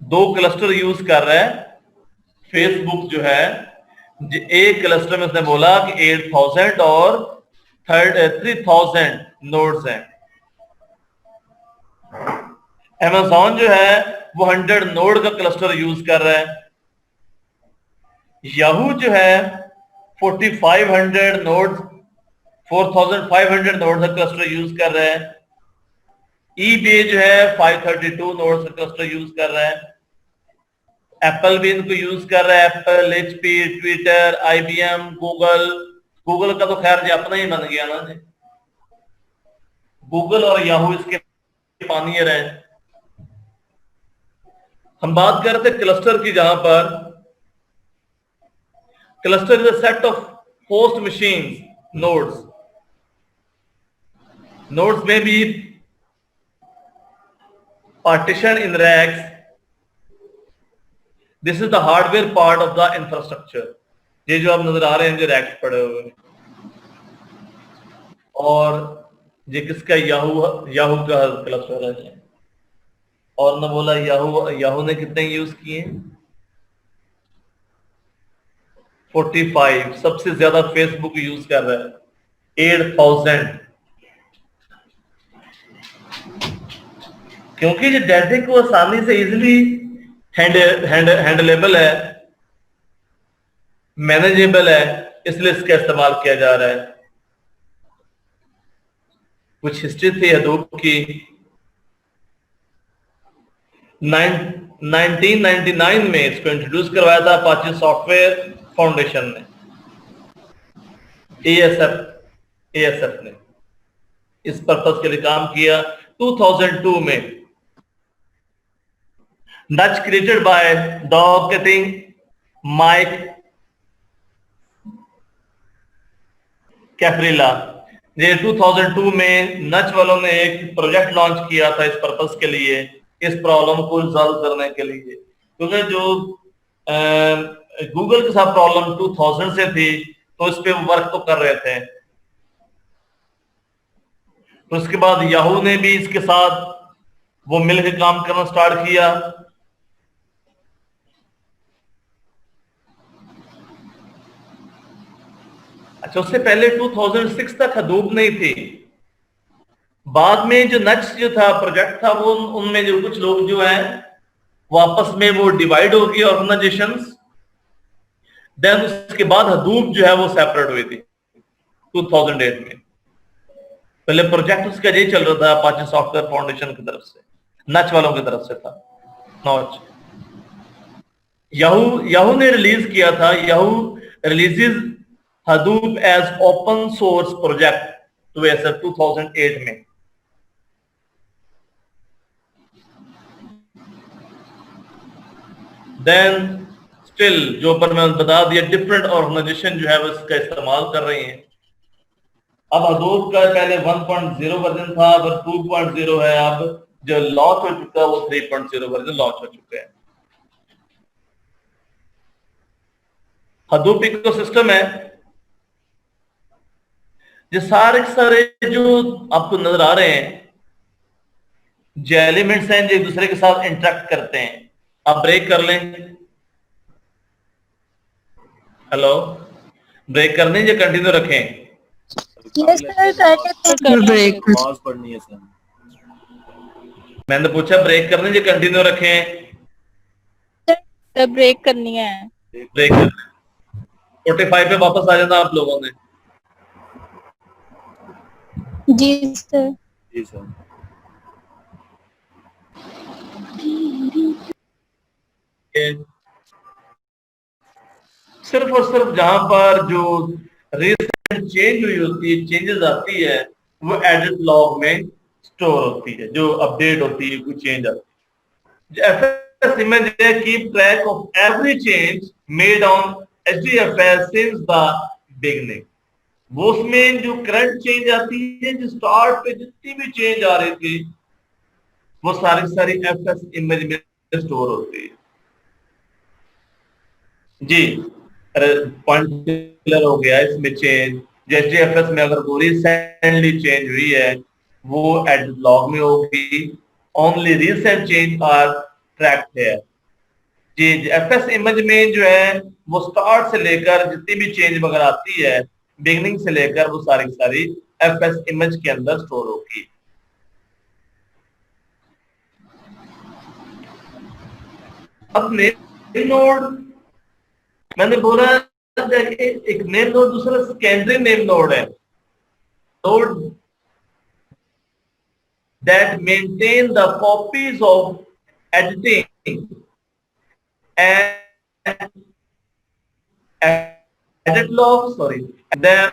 2 क्लस्टर यूज कर रहा है फेसबुक जो है। एक क्लस्टर में उसने बोला कि 8000 और 3000 नोड्स हैं। Amazon जो है वो 100 नोड का क्लस्टर यूज कर रहा है। याहू जो है 4500 नोड्स 4500 नोड्स का क्लस्टर यूज कर रहा है। eBay जो है 532 नोड्स का क्लस्टर यूज कर रहा है। एप्पल भी इनको यूज कर रहा है। Apple, HP, Twitter, IBM, Google का तो खैर जी अपना ही बन गया ना जी। गूगल और याहू इसके पानियर है। हम बात कर रहे थे क्लस्टर की, जहां पर cluster is a set of host machines, nodes. Nodes में भी partition in racks. This is the hardware part of the infrastructure. ये जो आप नजर आ रहे हैं जो रैक्स पड़े हुए हैं, और ये किसका याहू का क्लस्टर है। और न बोला याहू ने कितने यूज किए? 45। सबसे ज्यादा फेसबुक यूज कर रहा है 8000, क्योंकि ये डाटा को आसानी से इजीली हैंडलेबल है, मैनेजेबल है, इसलिए इसका इस्तेमाल किया जा रहा है। कुछ हिस्ट्री थी हडूप की। 1999 में इसको इंट्रोड्यूस करवाया था अपाचे सॉफ्टवेयर फाउंडेशन ने, ASF ने इस पर्पस के लिए काम किया। 2002 में Dutch created by Dog Ketting, Mike कैफरीला। ये 2002 में नच वालों ने एक प्रोजेक्ट लॉन्च किया था इस पर्पस के लिए, इस प्रॉब्लम को रिजॉल्व करने के लिए, क्योंकि जो गूगल के साथ प्रॉब्लम 2000 से थी तो इस पे वर्क तो कर रहे थे। तो उसके बाद याहू ने भी इसके साथ वो मिलकर काम करना स्टार्ट किया। अच्छा, उससे पहले 2006 तक हडूप नहीं थी। बाद में जो नच जो था प्रोजेक्ट था वो उनमें जो कुछ लोग जो हैं वो आपस में वो डिवाइड हो गए ऑर्गेनाइजेशंस। देन उसके बाद हडूप जो है वो सेपरेट हुई थी 2008 में। पहले प्रोजेक्ट उसका यही चल रहा था अपाचे सॉफ्टवेयर फाउंडेशन की तरफ से, नच वालों की तरफ से था। नॉच याहू ने रिलीज किया था। Yahoo releases Hadoop as open source project to ऐसा 2008 में। Then still जो पर मैं बता दिया डिफरेंट ऑर्गेनाइजेशन जो है वो इसका इस्तेमाल कर रही हैं। अब Hadoop का पहले 1.0 वर्जन था, अब 2.0 है। अब जो लॉन्च हो चुका है वो 3.0 वर्जन लॉन्च हो चुका है। Hadoop इकोसिस्टम है, ये सारे जो आपको नजर आ रहे हैं जो एलिमेंट्स हैं जो एक दूसरे के साथ इंटरेक्ट करते हैं। आप ब्रेक कर लें। हेलो, ब्रेक कर लें या कंटिन्यू रखें? Yes sir, break. आवाज पढ़नी है सर। मैंने पूछा ब्रेक कर लें या कंटिन्यू रखें? तब ब्रेक करनी है। ब्रेक 45 पे वापस आ जाना आप लोगों ने। जी सर। जी सर। सिर्फ और सिर्फ जहां पर जो रिसेंट चेंज हुई होती है, चेंजेस आती है, वो एडिट लॉग में स्टोर होती है, जो अपडेट होती है, कोई चेंज आती है। FS image keep track of every change made on HDFS since the beginning। वो उसमें जो करंट चेंज आती है, जो स्टार्ट पे जितनी भी चेंज आ रही थी, वो सारी सारी FS इमेज में स्टोर होती है। जी, पॉइंट क्लियर हो गया। इसमें चेंज जैसे एफएस में अगर कोई रिसेंटली चेंज हुई है वो एडिट लॉग में होगी। Only recent change are tracked है। जी, एफएस इमेज में जो है वो स्टार्ट से लेकर जितनी भी चेंज वगैरह आती है बिगनिंग से लेकर वो सारी सारी एफएस इमेज के अंदर स्टोर होगी। अब नेम नोड मैंने बोला एक नेम नोड दूसरा सेकेंडरी नेम नोड है, node that maintain the copies of editing and edit log, and then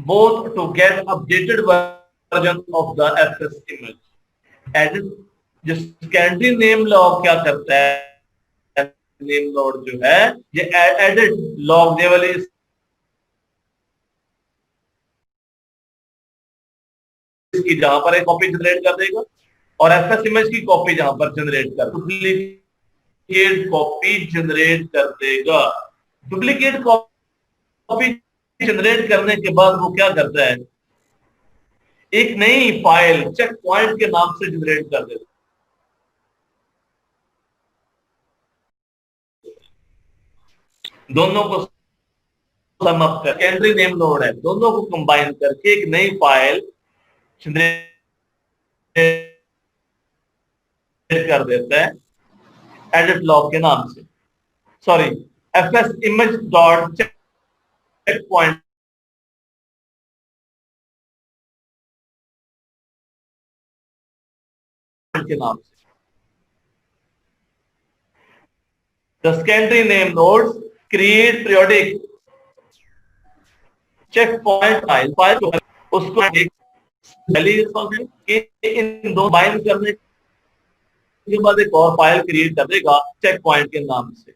both to get updated version of the FS image। edit जो सेकेंडरी नेम लॉग क्या करता है, name node जो है ये edit log ये वाली की जहां पर एक कॉपी जनरेट कर देगा और एफएस इमेज की कॉपी जहां पर जनरेट कर डुप्लीकेट कॉपी जनरेट कर देगा। डुप्लीकेट कॉपी जनरेट करने के बाद वो क्या करता है, एक नई फाइल चेक पॉइंट के नाम से जनरेट कर देता है। दोनों को सम अप कर सेकेंडरी नेम नोड है, दोनों को कंबाइन करके एक नई फाइल कर देता है एडिट लॉग के नाम से, sorry FS image dot checkpoint के नाम से। The secondary name nodes create periodic checkpoint file उसको एक इन दो बाइंड करने के बाद एक और फाइल क्रिएट कर देगा चेक पॉइंट के नाम से।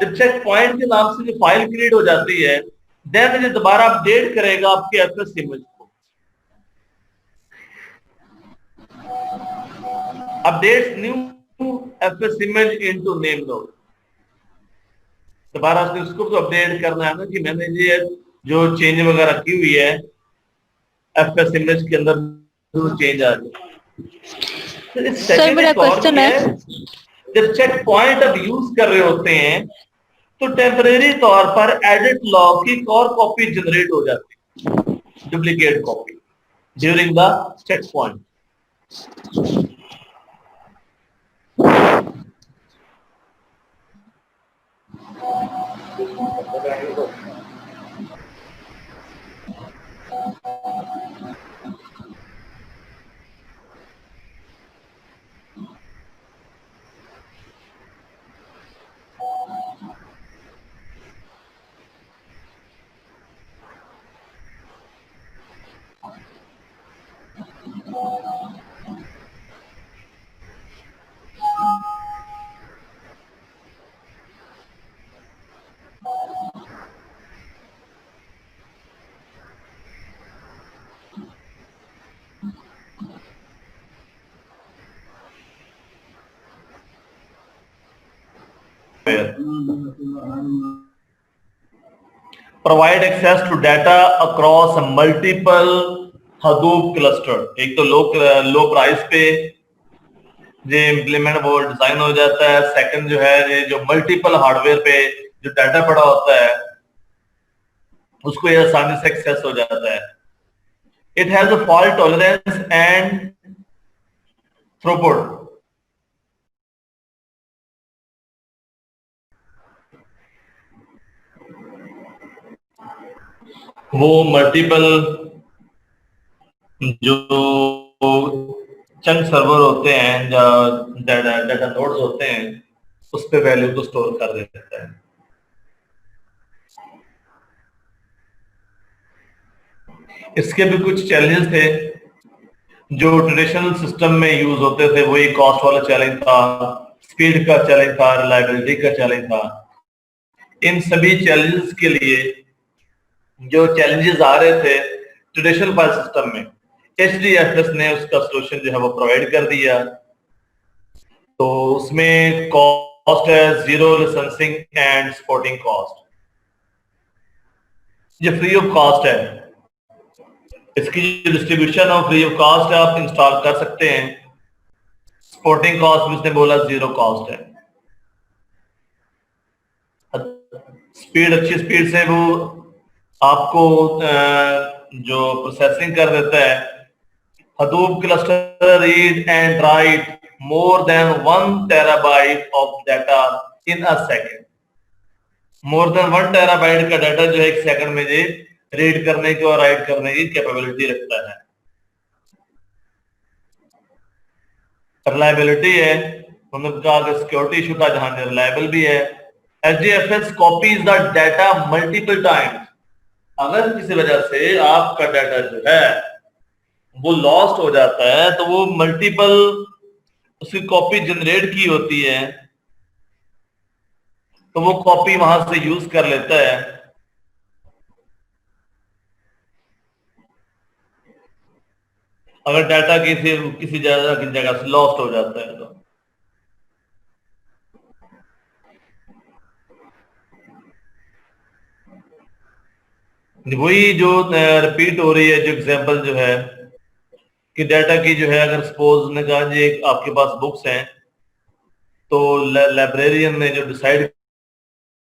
जब चेक पॉइंट के नाम से जो फाइल क्रिएट हो जाती है देन ये दोबारा अपडेट करेगा आपके एफएस इमेज को। Updates new FS image into name node. दोबारा से उसको तो अपडेट करना है ना कि मैंने ये जो चेंज वगैरह की हुई है एफएस इमेज के अंदर जो चेंज आ जाए। सर मेरा क्वेश्चन है, जब चेक पॉइंट अब यूज कर रहे होते हैं तो टेम्परेरी तौर पर एडिट लॉग की एक और कॉपी जनरेट हो जाती है, duplicate copy during the checkpoint. Provide access to data across multiple Hadoop cluster। एक तो लो प्राइस पे जो इम्प्लीमेंट वो डिजाइन हो जाता है, सेकंड जो है ये जो मल्टीपल हार्डवेयर पे जो डाटा पड़ा होता है उसको ये आसानी से एक्सेस हो जाता है। It has a fault tolerance and throughput. वो मल्टीपल जो चंक सर्वर होते हैं, डाटा नोड्स होते हैं, उस पे वैल्यू को स्टोर कर देता है। इसके भी कुछ चैलेंजेस थे जो ट्रेडिशनल सिस्टम में यूज होते थे। वही कॉस्ट वाला चैलेंज था, स्पीड का चैलेंज था, रिलायबिलिटी का चैलेंज था। इन सभी चैलेंजेस के लिए जो चैलेंजेस आ रहे थे ट्रेडिशनल फाइल सिस्टम में, HDFS ने उसका सोल्यूशन जो है वो प्रोवाइड कर दिया। तो उसमें कॉस्ट है zero licensing and supporting cost, ये फ्री ऑफ कॉस्ट है। इसकी जो डिस्ट्रीब्यूशन है फ्री ऑफ कॉस्ट है, आप इंस्टॉल कर सकते हैं। सपोर्टिंग कॉस्ट भी उसने बोला जीरो कॉस्ट है। स्पीड, अच्छी स्पीड से वो आपको जो प्रोसेसिंग कर देता है। Hadoop cluster read and write more than 1 terabyte of data in a second. More than 1 terabyte का डाटा जो है एक सेकंड में ये रीड करने की और राइट करने की कैपेबिलिटी रखता है। रिलायबिलिटी है, उन्होंने कहा कि सिक्योरिटी इशू था जहां रिलायबल भी है। HDFS copies the data multiple times. अगर किसी वजह से आपका डाटा जो है वो लॉस्ट हो जाता है तो वो मल्टीपल उसकी कॉपी जनरेट की होती है, तो वो कॉपी वहां से यूज कर लेता है। अगर डाटा किसी जगह से लॉस्ट हो जाता है तो वही जो रिपीट हो रही है, जो एग्जांपल जो है कि डाटा की जो है, अगर सपोज ने कहा जी आपके पास बुक्स हैं तो लाइब्रेरियन ने जो डिसाइड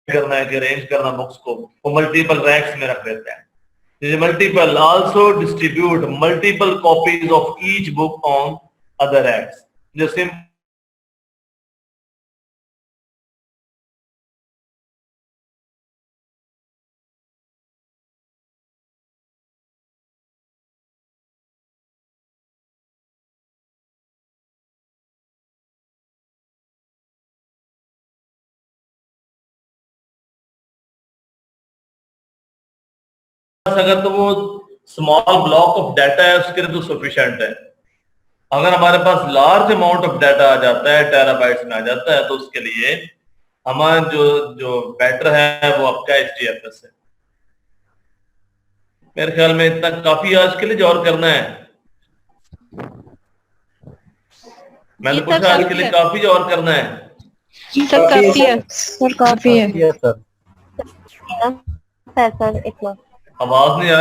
करना है कि अरेंज करना बुक्स को, वो मल्टीपल रैक्स में रख देते हैं। Multiple also distribute multiple copies of each book on other racks. जैसे अगर तो वो स्मॉल ब्लॉक ऑफ डाटा है उसके लिए तो सफिशिएंट है। अगर हमारे पास लार्ज अमाउंट ऑफ डाटा आ जाता है, टेराबाइट्स में आ जाता है, तो उसके लिए हमारा जो बेटर है वो आपका HDFS है। मेरे ख्याल में इतना काफी आज के लिए। जो और करना है मैंने पूछा, आज के लिए काफी जो और करना है? सर काफी है, सर काफी है। सर सर इतना आवाज नहीं आ